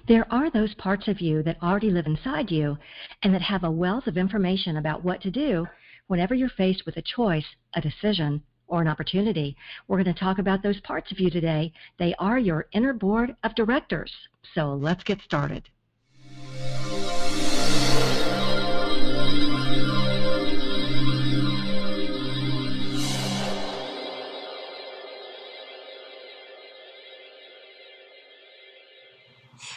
There are those parts of you that already live inside you and that have a wealth of information about what to do whenever you're faced with a choice, a decision, or an opportunity. We're going to talk about those parts of you today. They are your inner board of directors. So let's get started.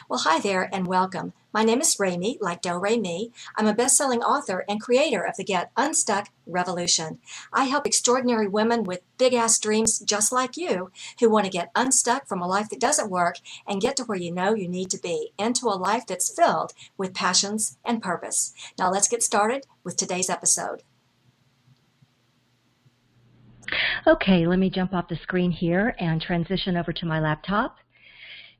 Well, hi there and welcome. My name is Remy, like Do-Re-Mi. I'm a best-selling author and creator of the Get Unstuck Revolution. I help extraordinary women with big-ass dreams just like you who want to get unstuck from a life that doesn't work and get to where you know you need to be, into a life that's filled with passions and purpose. Now let's get started with today's episode. Okay, let me jump off the screen here and transition over to my laptop.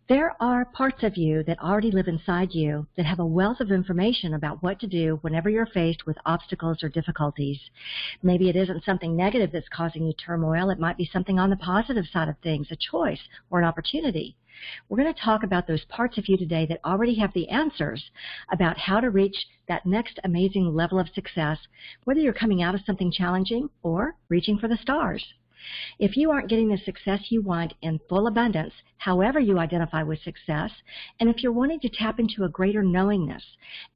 There are parts of you that already live inside you that have a wealth of information about what to do whenever you're faced with obstacles or difficulties. Maybe it isn't something negative that's causing you turmoil. It might be something on the positive side of things, a choice or an opportunity. We're going to talk about those parts of you today that already have the answers about how to reach that next amazing level of success, whether you're coming out of something challenging or reaching for the stars. If you aren't getting the success you want in full abundance, however you identify with success, and if you're wanting to tap into a greater knowingness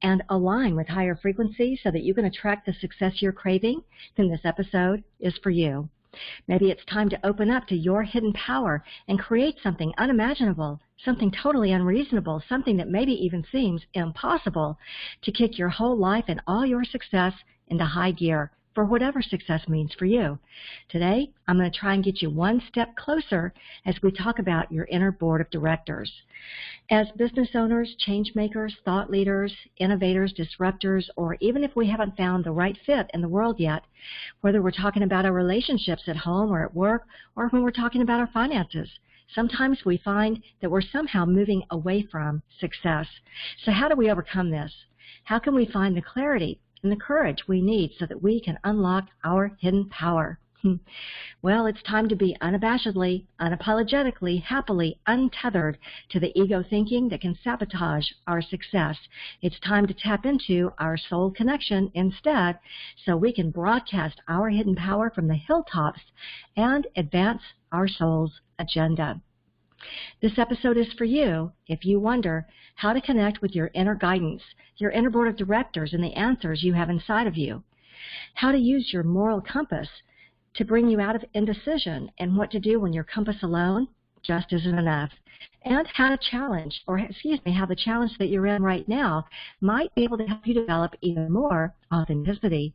and align with higher frequencies so that you can attract the success you're craving, then this episode is for you. Maybe it's time to open up to your hidden power and create something unimaginable, something totally unreasonable, something that maybe even seems impossible, to kick your whole life and all your success into high gear, for whatever success means for you. Today, I'm going to try and get you one step closer as we talk about your inner board of directors. As business owners, change makers, thought leaders, innovators, disruptors, or even if we haven't found the right fit in the world yet, whether we're talking about our relationships at home or at work, or when we're talking about our finances, sometimes we find that we're somehow moving away from success. So how do we overcome this? How can we find the clarity and the courage we need so that we can unlock our hidden power? Well, it's time to be unabashedly, unapologetically, happily untethered to the ego thinking that can sabotage our success. It's time to tap into our soul connection instead, so we can broadcast our hidden power from the hilltops and advance our soul's agenda. This episode is for you if you wonder how to connect with your inner guidance, your inner board of directors, and the answers you have inside of you. How to use your moral compass to bring you out of indecision and what to do when your compass alone just isn't enough. And how the challenge that you're in right now might be able to help you develop even more authenticity.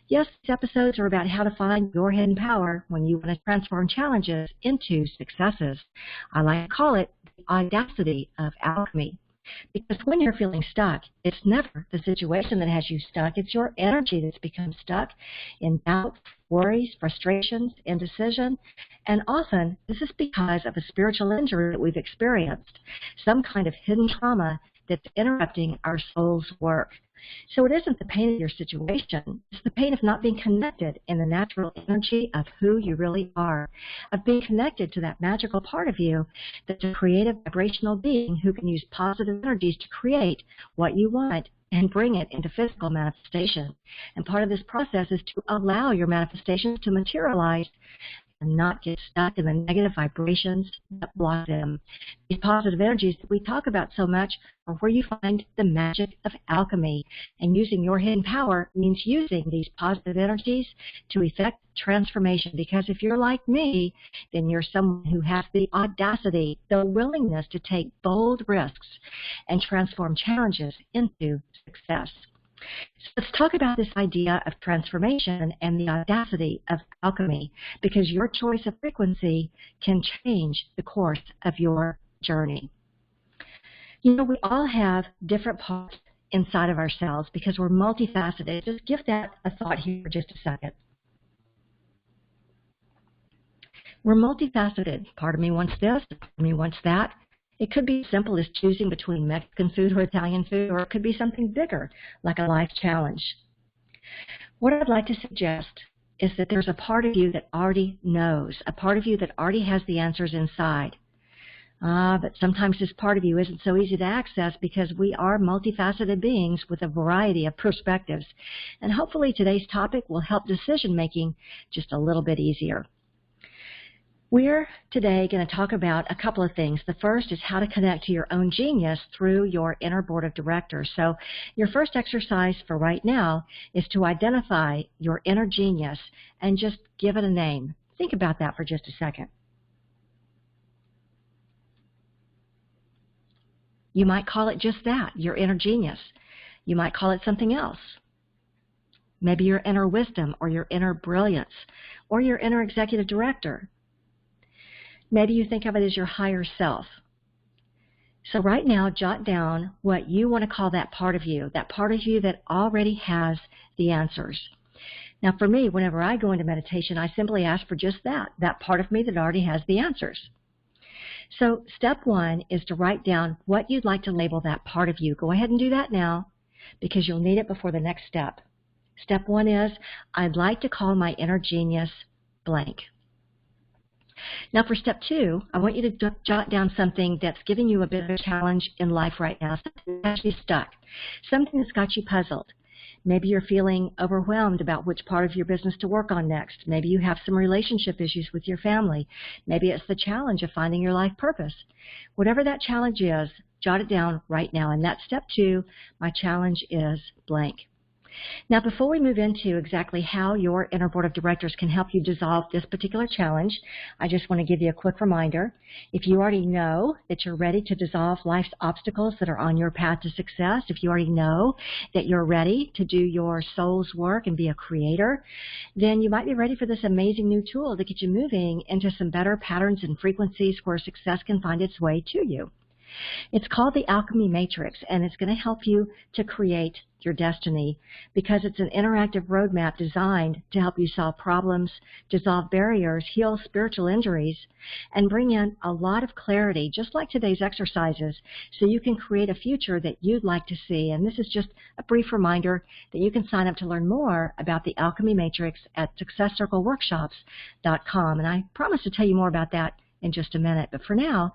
Yes, these episodes are about how to find your hidden power when you want to transform challenges into successes. I like to call it the audacity of alchemy. Because when you're feeling stuck, it's never the situation that has you stuck. It's your energy that's become stuck in doubt, worries, frustrations, indecision. And often, this is because of a spiritual injury that we've experienced, some kind of hidden trauma that's interrupting our soul's work. So it isn't the pain of your situation. It's the pain of not being connected in the natural energy of who you really are, of being connected to that magical part of you that's a creative, vibrational being who can use positive energies to create what you want and bring it into physical manifestation. And part of this process is to allow your manifestations to materialize and not get stuck in the negative vibrations that block them. These positive energies that we talk about so much are where you find the magic of alchemy. And using your hidden power means using these positive energies to effect transformation. Because if you're like me, then you're someone who has the audacity, the willingness to take bold risks and transform challenges into success. So let's talk about this idea of transformation and the audacity of alchemy, because your choice of frequency can change the course of your journey. You know, we all have different parts inside of ourselves because we're multifaceted. Just give that a thought here for just a second. We're multifaceted. Part of me wants this, part of me wants that. It could be as simple as choosing between Mexican food or Italian food, or it could be something bigger, like a life challenge. What I'd like to suggest is that there's a part of you that already knows, a part of you that already has the answers inside. But sometimes this part of you isn't so easy to access because we are multifaceted beings with a variety of perspectives. And hopefully today's topic will help decision making just a little bit easier. We're today going to talk about a couple of things. The first is how to connect to your own genius through your inner board of directors. So your first exercise for right now is to identify your inner genius and just give it a name. Think about that for just a second. You might call it just that, your inner genius. You might call it something else. Maybe your inner wisdom or your inner brilliance or your inner executive director. Maybe you think of it as your higher self. So right now, jot down what you want to call that part of you that already has the answers. Now for me, whenever I go into meditation, I simply ask for just that part of me that already has the answers. So step one is to write down what you'd like to label that part of you. Go ahead and do that now because you'll need it before the next step. Step one is, I'd like to call my inner genius blank. Now for step two, I want you to jot down something that's giving you a bit of a challenge in life right now, something that's actually stuck, something that's got you puzzled. Maybe you're feeling overwhelmed about which part of your business to work on next. Maybe you have some relationship issues with your family. Maybe it's the challenge of finding your life purpose. Whatever that challenge is, jot it down right now. And that's step two, my challenge is blank. Now, before we move into exactly how your inner board of directors can help you dissolve this particular challenge, I just want to give you a quick reminder. If you already know that you're ready to dissolve life's obstacles that are on your path to success, if you already know that you're ready to do your soul's work and be a creator, then you might be ready for this amazing new tool to get you moving into some better patterns and frequencies where success can find its way to you. It's called the Alchemy Matrix, and it's going to help you to create your destiny because it's an interactive roadmap designed to help you solve problems, dissolve barriers, heal spiritual injuries, and bring in a lot of clarity, just like today's exercises, so you can create a future that you'd like to see. And this is just a brief reminder that you can sign up to learn more about the Alchemy Matrix at successcircleworkshops.com. And I promise to tell you more about that in just a minute. But for now,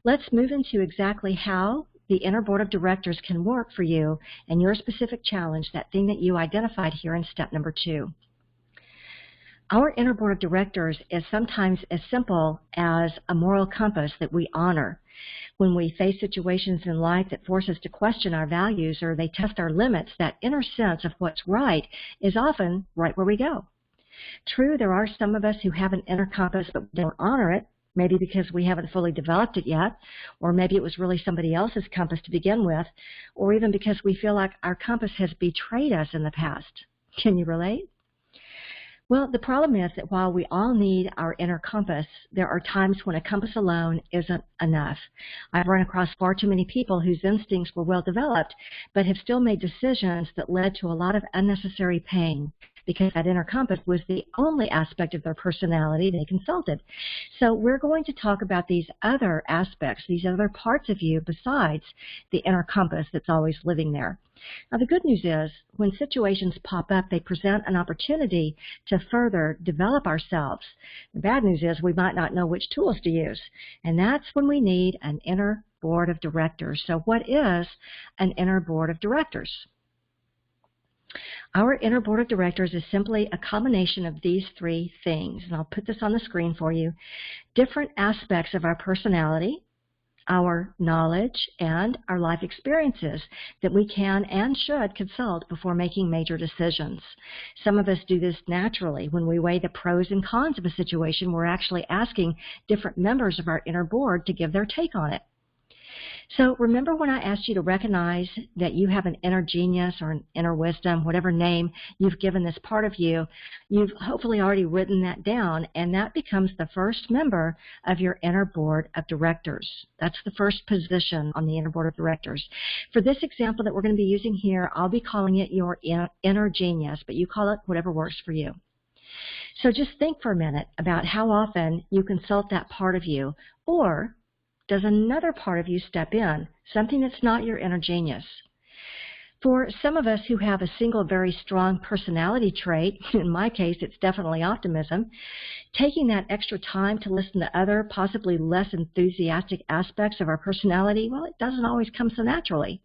let's move into exactly how the inner board of directors can work for you and your specific challenge, that thing that you identified here in step number two. Our inner board of directors is sometimes as simple as a moral compass that we honor. When we face situations in life that force us to question our values or they test our limits, that inner sense of what's right is often right where we go. True, there are some of us who have an inner compass but we don't honor it. Maybe because we haven't fully developed it yet, or maybe it was really somebody else's compass to begin with, or even because we feel like our compass has betrayed us in the past. Can you relate? Well, the problem is that while we all need our inner compass, there are times when a compass alone isn't enough. I've run across far too many people whose instincts were well developed, but have still made decisions that led to a lot of unnecessary pain, because that inner compass was the only aspect of their personality they consulted. So we're going to talk about these other aspects, these other parts of you besides the inner compass that's always living there. Now the good news is, when situations pop up, they present an opportunity to further develop ourselves. The bad news is we might not know which tools to use, and that's when we need an inner board of directors. So what is an inner board of directors? Our inner board of directors is simply a combination of these three things, and I'll put this on the screen for you. Different aspects of our personality, our knowledge, and our life experiences that we can and should consult before making major decisions. Some of us do this naturally. When we weigh the pros and cons of a situation, we're actually asking different members of our inner board to give their take on it. So remember when I asked you to recognize that you have an inner genius or an inner wisdom, whatever name you've given this part of you, you've hopefully already written that down, and that becomes the first member of your inner board of directors. That's the first position on the inner board of directors. For this example that we're going to be using here, I'll be calling it your inner genius, but you call it whatever works for you. So just think for a minute about how often you consult that part of you, or does another part of you step in, something that's not your inner genius? For some of us who have a single very strong personality trait, in my case it's definitely optimism, taking that extra time to listen to other, possibly less enthusiastic aspects of our personality, well, it doesn't always come so naturally.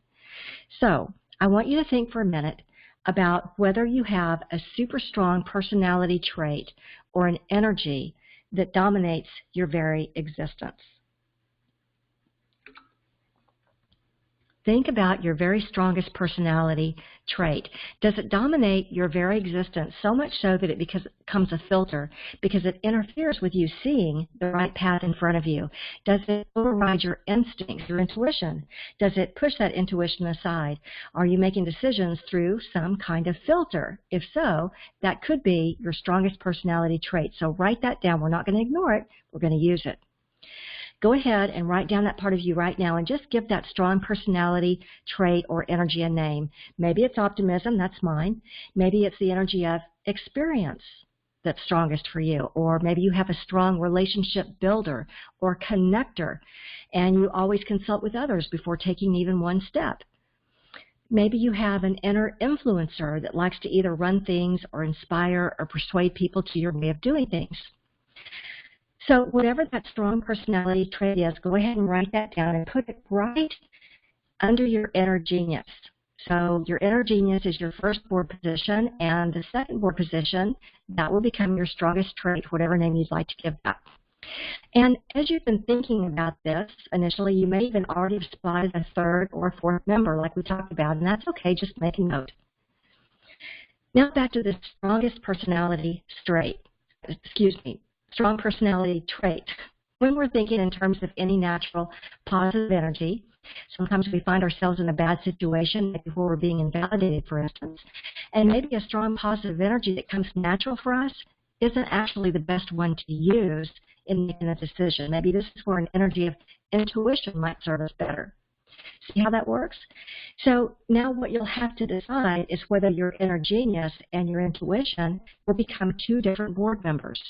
So I want you to think for a minute about whether you have a super strong personality trait or an energy that dominates your very existence. Think about your very strongest personality trait. Does it dominate your very existence so much so that it becomes a filter because it interferes with you seeing the right path in front of you? Does it override your instincts, your intuition? Does it push that intuition aside? Are you making decisions through some kind of filter? If so, that could be your strongest personality trait. So write that down. We're not going to ignore it. We're going to use it. Go ahead and write down that part of you right now and just give that strong personality trait or energy a name. Maybe it's optimism, that's mine. Maybe it's the energy of experience that's strongest for you. Or maybe you have a strong relationship builder or connector and you always consult with others before taking even one step. Maybe you have an inner influencer that likes to either run things or inspire or persuade people to your way of doing things. So whatever that strong personality trait is, go ahead and write that down and put it right under your inner genius. So your inner genius is your first board position, and the second board position, that will become your strongest trait, whatever name you'd like to give that. And as you've been thinking about this, initially you may even already have spotted a third or fourth member like we talked about, and that's okay, just make a note. Now back to the strongest personality strong personality trait. When we're thinking in terms of any natural positive energy, sometimes we find ourselves in a bad situation, maybe where we're being invalidated, for instance, and maybe a strong positive energy that comes natural for us isn't actually the best one to use in making a decision. Maybe this is where an energy of intuition might serve us better. See how that works? So now what you'll have to decide is whether your inner genius and your intuition will become two different board members.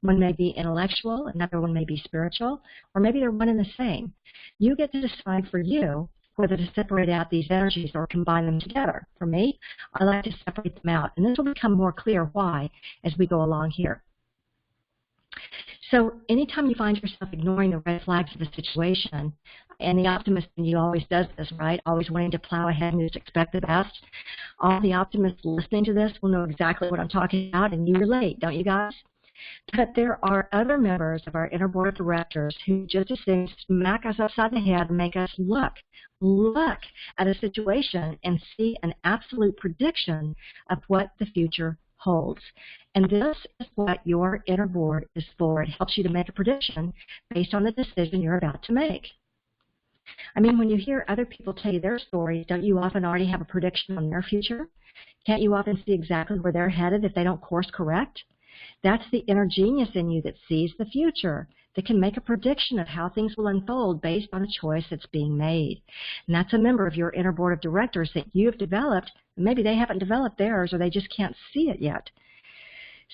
One may be intellectual, another one may be spiritual, or maybe they're one and the same. You get to decide for you whether to separate out these energies or combine them together. For me, I like to separate them out, and this will become more clear why as we go along here. So anytime you find yourself ignoring the red flags of a situation, and the optimist in you always does this, right? Always wanting to plow ahead and just expect the best. All the optimists listening to this will know exactly what I'm talking about, and you relate, don't you guys? But there are other members of our inner board of directors who just as soon smack us upside the head and make us look at a situation and see an absolute prediction of what the future holds. And this is what your inner board is for. It helps you to make a prediction based on the decision you're about to make. I mean, when you hear other people tell you their stories, don't you often already have a prediction on their future? Can't you often see exactly where they're headed if they don't course correct? That's the inner genius in you that sees the future, that can make a prediction of how things will unfold based on a choice that's being made. And that's a member of your inner board of directors that you have developed. Maybe they haven't developed theirs or they just can't see it yet.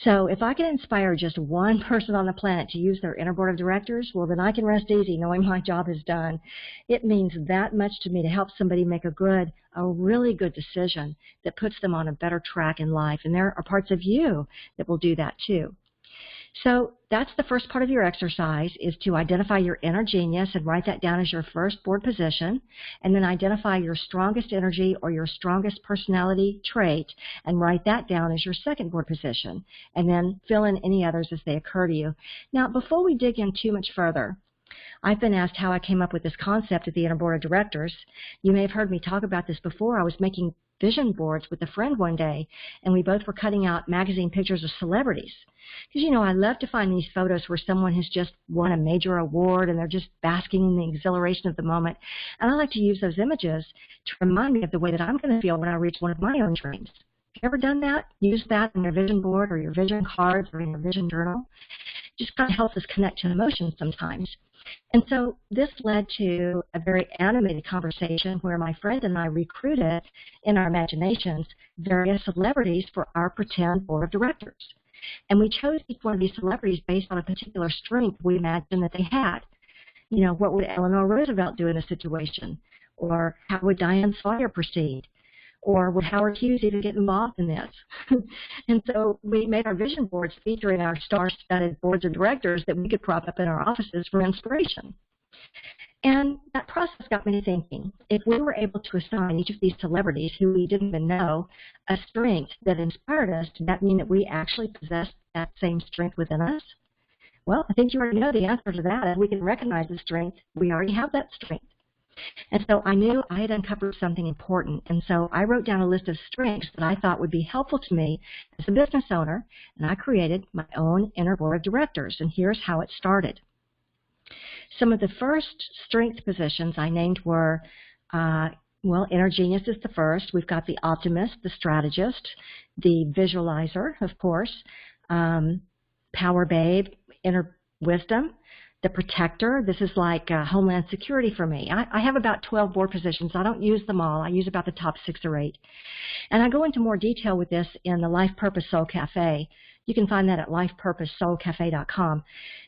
So if I can inspire just one person on the planet to use their inner board of directors, well, then I can rest easy knowing my job is done. It means that much to me to help somebody make a really good decision that puts them on a better track in life. And there are parts of you that will do that too. So that's the first part of your exercise, is to identify your inner genius and write that down as your first board position, and then identify your strongest energy or your strongest personality trait and write that down as your second board position, and then fill in any others as they occur to you. Now, before we dig in too much further, I've been asked how I came up with this concept at the inner board of directors. You may have heard me talk about this before. I was making vision boards with a friend one day, and we both were cutting out magazine pictures of celebrities. Because, you know, I love to find these photos where someone has just won a major award and they're just basking in the exhilaration of the moment. And I like to use those images to remind me of the way that I'm going to feel when I reach one of my own dreams. Have you ever done that? Use that in your vision board or your vision cards or in your vision journal. It just kind of helps us connect to emotions sometimes. And so this led to a very animated conversation where my friend and I recruited in our imaginations various celebrities for our pretend board of directors. And we chose each one of these celebrities based on a particular strength we imagined that they had. You know, what would Eleanor Roosevelt do in a situation? Or how would Diane Sawyer proceed? Or would Howard Hughes even get involved in this? And so we made our vision boards featuring our star-studded boards of directors that we could prop up in our offices for inspiration. And that process got me thinking, if we were able to assign each of these celebrities who we didn't even know a strength that inspired us, did that mean that we actually possessed that same strength within us? Well, I think you already know the answer to that. If we can recognize the strength, we already have that strength. And so I knew I had uncovered something important. And so I wrote down a list of strengths that I thought would be helpful to me as a business owner, and I created my own inner board of directors. And here's how it started. Some of the first strength positions I named were, inner genius is the first. We've got the optimist, the strategist, the visualizer, of course, power babe, inner wisdom, the protector. This is like Homeland Security for me. I have about 12 board positions. I don't use them all. I use about the top 6 or 8. And I go into more detail with this in the Life Purpose Soul Cafe. You can find that at lifepurposesoulcafe.com.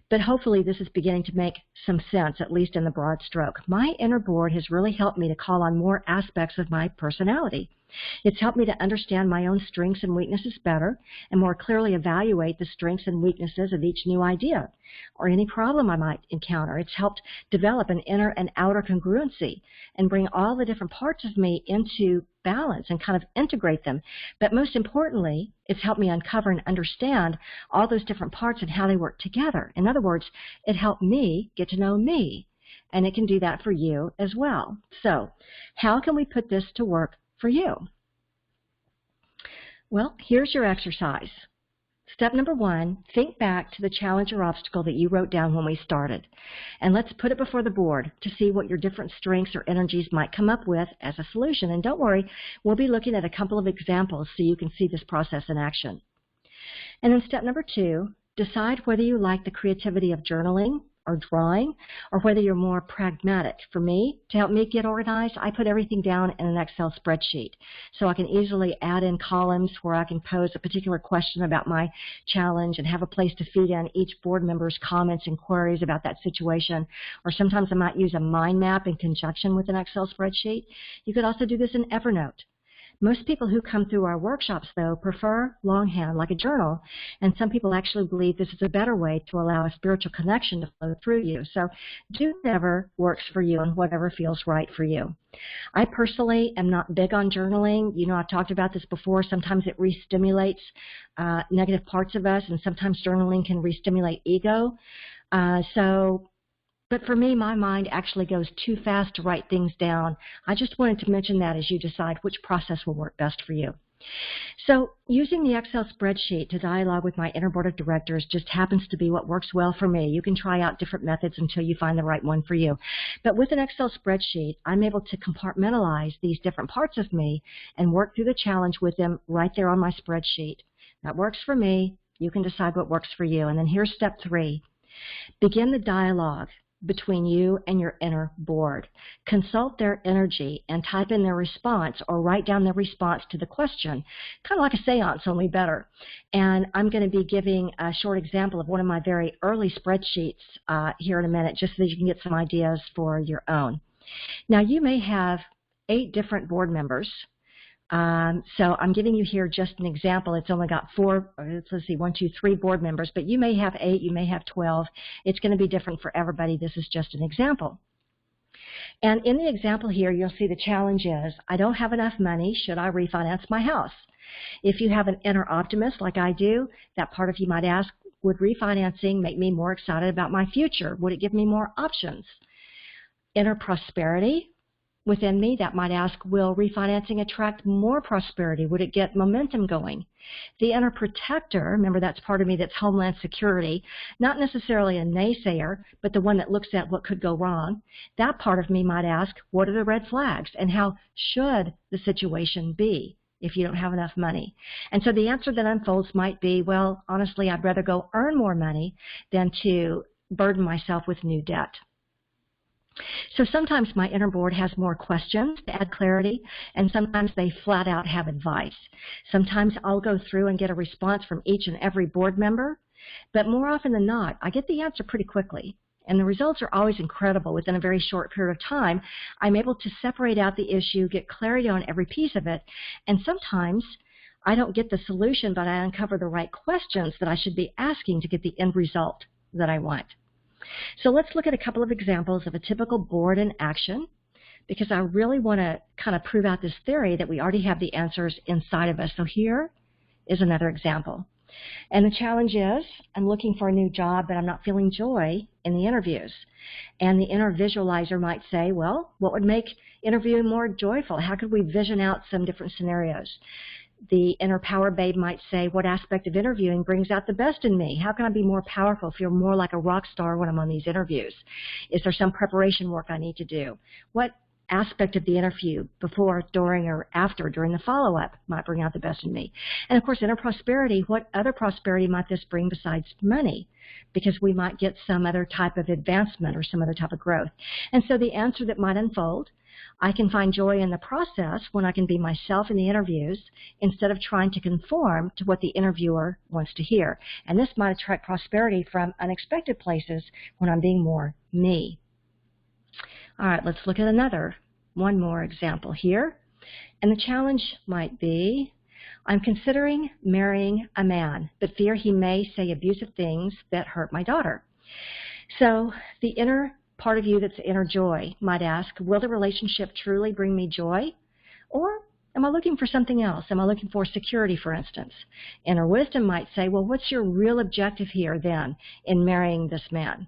But hopefully this is beginning to make some sense, at least in the broad stroke. My inner board has really helped me to call on more aspects of my personality. It's helped me to understand my own strengths and weaknesses better and more clearly evaluate the strengths and weaknesses of each new idea or any problem I might encounter. It's helped develop an inner and outer congruency and bring all the different parts of me into balance and kind of integrate them. But most importantly, it's helped me uncover and understand all those different parts and how they work together. In other words, it helped me get to know me, and it can do that for you as well. So how can we put this to work for you? Well, here's your exercise. Step number 1, think back to the challenge or obstacle that you wrote down when we started. And let's put it before the board to see what your different strengths or energies might come up with as a solution. And don't worry, we'll be looking at a couple of examples so you can see this process in action. And then step number 2, decide whether you like the creativity of journaling or drawing, or whether you're more pragmatic. For me, to help me get organized, I put everything down in an Excel spreadsheet. So I can easily add in columns where I can pose a particular question about my challenge and have a place to feed in each board member's comments and queries about that situation. Or sometimes I might use a mind map in conjunction with an Excel spreadsheet. You could also do this in Evernote. Most people who come through our workshops, though, prefer longhand, like a journal, and some people actually believe this is a better way to allow a spiritual connection to flow through you. So do whatever works for you and whatever feels right for you. I personally am not big on journaling. You know, I've talked about this before. Sometimes it re-stimulates negative parts of us, and sometimes journaling can re-stimulate ego. But for me, my mind actually goes too fast to write things down. I just wanted to mention that as you decide which process will work best for you. So using the Excel spreadsheet to dialogue with my inner board of directors just happens to be what works well for me. You can try out different methods until you find the right one for you. But with an Excel spreadsheet, I'm able to compartmentalize these different parts of me and work through the challenge with them right there on my spreadsheet. That works for me. You can decide what works for you. And then here's step 3. Begin the dialogue between you and your inner board. Consult their energy and type in their response or write down their response to the question, kind of like a seance, only better. And I'm going to be giving a short example of one of my very early spreadsheets here in a minute, just so that you can get some ideas for your own. Now, you may have 8 different board members. So I'm giving you here just an example. It's only got 4, let's see, 1, 2, 3 board members, but you may have 8, you may have 12. It's going to be different for everybody. This is just an example. And in the example here, you'll see the challenge is, I don't have enough money. Should I refinance my house? If you have an inner optimist like I do, that part of you might ask, would refinancing make me more excited about my future? Would it give me more options? Inner prosperity. Within me, that might ask, will refinancing attract more prosperity? Would it get momentum going? The inner protector, remember that's part of me that's Homeland Security, not necessarily a naysayer, but the one that looks at what could go wrong. That part of me might ask, what are the red flags and how should the situation be if you don't have enough money? And so the answer that unfolds might be, well, honestly, I'd rather go earn more money than to burden myself with new debt. So sometimes my inner board has more questions to add clarity, and sometimes they flat out have advice. Sometimes I'll go through and get a response from each and every board member, but more often than not, I get the answer pretty quickly. And the results are always incredible. Within a very short period of time, I'm able to separate out the issue, get clarity on every piece of it, and sometimes I don't get the solution, but I uncover the right questions that I should be asking to get the end result that I want. So let's look at a couple of examples of a typical board in action, because I really want to kind of prove out this theory that we already have the answers inside of us. So here is another example. And the challenge is, I'm looking for a new job, but I'm not feeling joy in the interviews. And the inner visualizer might say, well, what would make interviewing more joyful? How could we vision out some different scenarios? The inner power babe might say, what aspect of interviewing brings out the best in me? How can I be more powerful, feel more like a rock star when I'm on these interviews? Is there some preparation work I need to do? What aspect of the interview, before, during, or after, during the follow-up, might bring out the best in me? And of course, inner prosperity, what other prosperity might this bring besides money? Because we might get some other type of advancement or some other type of growth. And so the answer that might unfold, I can find joy in the process when I can be myself in the interviews instead of trying to conform to what the interviewer wants to hear. And this might attract prosperity from unexpected places when I'm being more me. All right, let's look at one more example here. And the challenge might be, I'm considering marrying a man, but fear he may say abusive things that hurt my daughter. So the inner part of you that's inner joy might ask, will the relationship truly bring me joy? Or am I looking for something else? Am I looking for security, for instance? Inner wisdom might say, well, what's your real objective here then in marrying this man?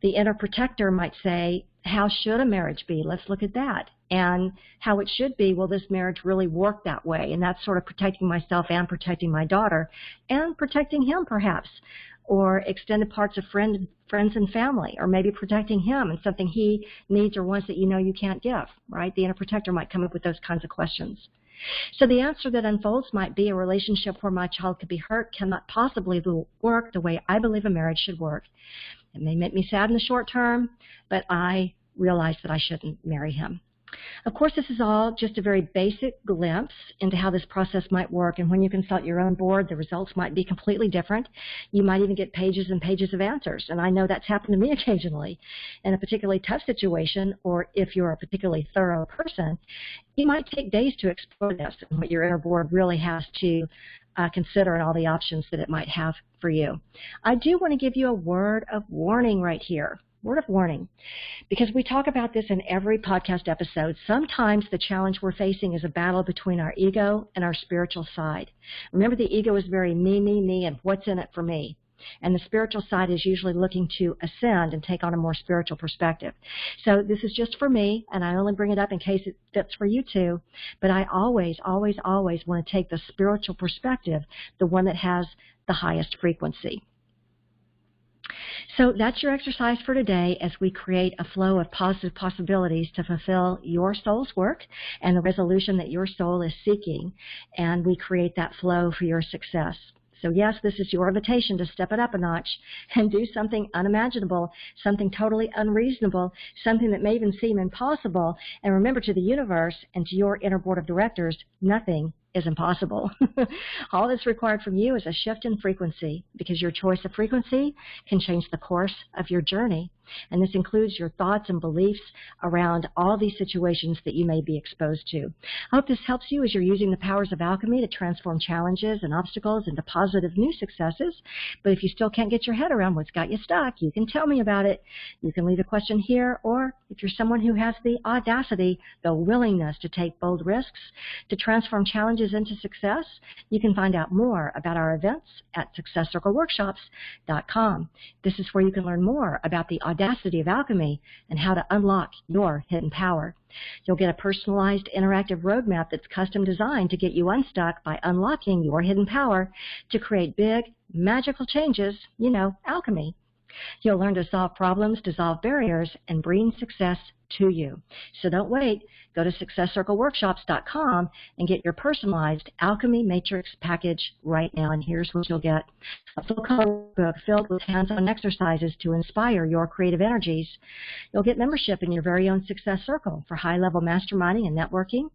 The inner protector might say, how should a marriage be? Let's look at that. And how it should be, will this marriage really work that way? And that's sort of protecting myself and protecting my daughter and protecting him perhaps, or extended parts of friends and family, or maybe protecting him and something he needs or wants that you know you can't give, right? The inner protector might come up with those kinds of questions. So the answer that unfolds might be, a relationship where my child could be hurt cannot possibly work the way I believe a marriage should work. It may make me sad in the short term, but I realize that I shouldn't marry him. Of course, this is all just a very basic glimpse into how this process might work, and when you consult your own board, the results might be completely different. You might even get pages and pages of answers, and I know that's happened to me occasionally. In a particularly tough situation, or if you're a particularly thorough person, you might take days to explore this and what your inner board really has to consider and all the options that it might have for you. I do want to give you a word of warning right here. Word of warning, because we talk about this in every podcast episode. Sometimes the challenge we're facing is a battle between our ego and our spiritual side. Remember, the ego is very me, and what's in it for me. And the spiritual side is usually looking to ascend and take on a more spiritual perspective. So this is just for me, and I only bring it up in case it fits for you too. But I always want to take the spiritual perspective, the one that has the highest frequency. So that's your exercise for today as we create a flow of positive possibilities to fulfill your soul's work and the resolution that your soul is seeking, and we create that flow for your success. So yes, this is your invitation to step it up a notch and do something unimaginable, something totally unreasonable, something that may even seem impossible. And remember, to the universe and to your inner board of directors, nothing is impossible. All that's required from you is a shift in frequency, because your choice of frequency can change the course of your journey. And this includes your thoughts and beliefs around all these situations that you may be exposed to. I hope this helps you as you're using the powers of alchemy to transform challenges and obstacles into positive new successes. But if you still can't get your head around what's got you stuck, you can tell me about it. You can leave a question here, or if you're someone who has the audacity, the willingness to take bold risks, to transform challenges into success, you can find out more about our events at successcircleworkshops.com. This is where you can learn more about the audacity of alchemy and how to unlock your hidden power. You'll get a personalized interactive roadmap that's custom designed to get you unstuck by unlocking your hidden power to create big, magical changes, alchemy. You'll learn to solve problems, dissolve barriers, and bring success to you. So don't wait. Go to successcircleworkshops.com and get your personalized Alchemy Matrix package right now. And here's what you'll get: a full color book filled with hands-on exercises to inspire your creative energies. You'll get membership in your very own Success Circle for high-level masterminding and networking.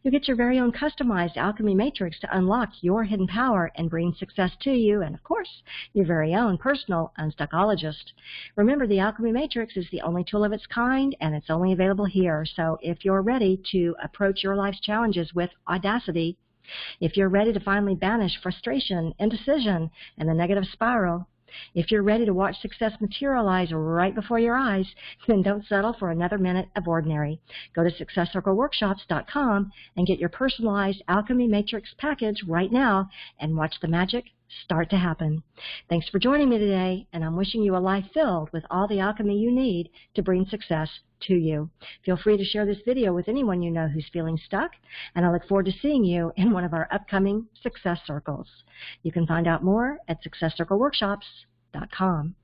You'll get your very own customized alchemy matrix to unlock your hidden power and bring success to you, and of course, your very own personal unstuckologist. Remember, the alchemy matrix is the only tool of its kind, and it's only available here. So if you're ready to approach your life's challenges with audacity, if you're ready to finally banish frustration, indecision, and the negative spiral, if you're ready to watch success materialize right before your eyes, then don't settle for another minute of ordinary. Go to successcircleworkshops.com and get your personalized Alchemy Matrix package right now and watch the magic start to happen. Thanks for joining me today, and I'm wishing you a life filled with all the alchemy you need to bring success to you. Feel free to share this video with anyone you know who's feeling stuck, and I look forward to seeing you in one of our upcoming Success Circles. You can find out more at successcircleworkshops.com.